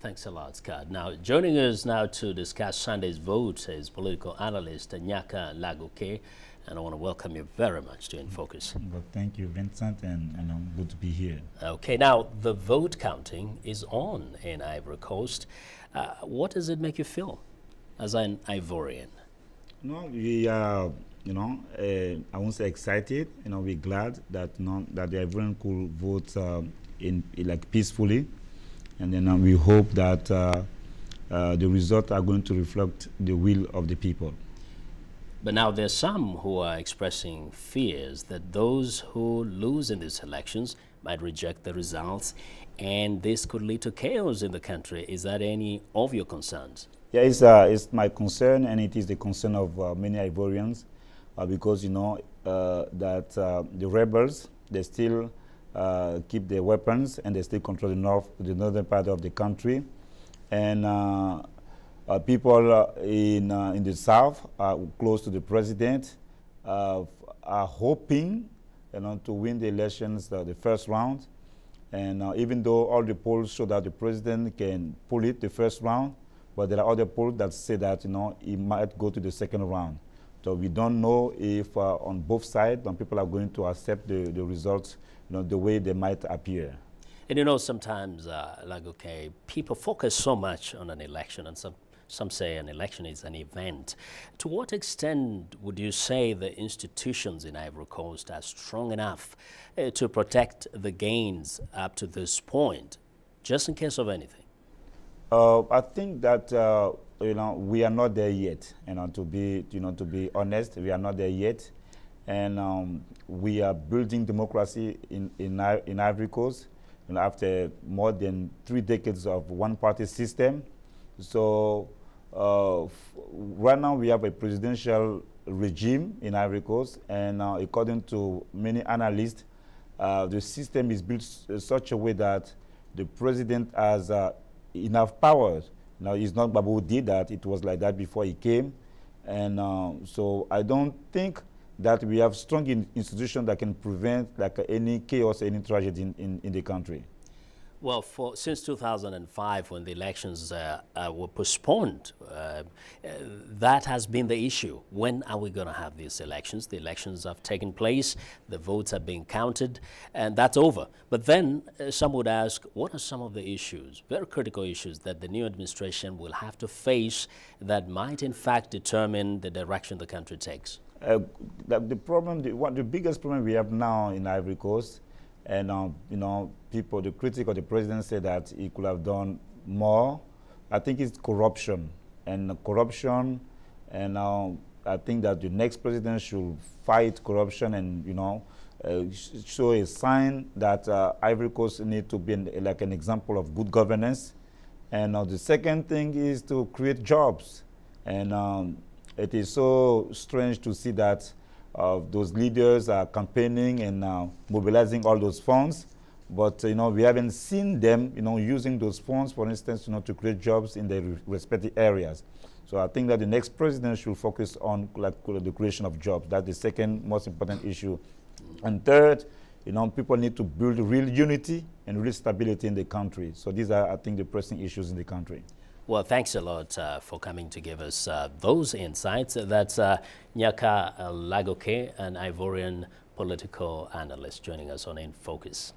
Thanks a lot, Scott. Now, joining us now to discuss Sunday's vote is political analyst Gnaka LaGoke, and I want to welcome you very much to In Focus. Well, thank you, Vincent, and good to be here. Okay, now the vote counting is on in Ivory Coast. What does it make you feel as an Ivorian? No, we are, I won't say excited. We're glad that that the Ivorian could vote like peacefully, and then we hope that the results are going to reflect the will of the people. But now there's some who are expressing fears that those who lose in these elections might reject the results, and this could lead to chaos in the country. Is that any of your concerns? Yeah, it's my concern, and it is the concern of many Ivorians, because that the rebels, they still keep their weapons and they still control the northern part of the country, and people in the south, close to the president, are hoping, to win the elections, the first round, and even though all the polls show that the president can pull it the first round, but there are other polls that say that he might go to the second round. So we don't know if on both sides, people are going to accept the results, the way they might appear. And sometimes, LaGoke, people focus so much on an election, and some say an election is an event. To what extent would you say the institutions in Ivory Coast are strong enough to protect the gains up to this point, just in case of anything? I think that we are not there yet. To be honest, we are not there yet, and we are building democracy in Ivory Coast. After more than 3 decades of one-party system, so right now we have a presidential regime in Ivory Coast, and according to many analysts, the system is built in such a way that the president has enough powers. Now, it's not Babu who did that. It was like that before he came. And so I don't think that we have strong institutions that can prevent any chaos, any tragedy in the country. Well, since 2005, when the elections were postponed, that has been the issue. When are we going to have these elections? The elections have taken place, the votes are being counted, and that's over. But then some would ask, what are some of the issues, very critical issues, that the new administration will have to face that might, in fact, determine the direction the country takes? The biggest problem we have now in Ivory Coast, and the critic of the president said that he could have done more. I think it's corruption, and I think that the next president should fight corruption and show a sign that Ivory Coast need to be like an example of good governance. And the second thing is to create jobs, and it is so strange to see that those leaders are campaigning and mobilizing all those funds, but we haven't seen them using those funds, for instance, to create jobs in their respective areas. So I think that the next president should focus on the creation of jobs. That's the second most important issue. And third, people need to build real unity and real stability in the country. So these are, I think, the pressing issues in the country. Well, thanks a lot for coming to give us those insights. That's Gnaka LaGoke, an Ivorian political analyst, joining us on In Focus.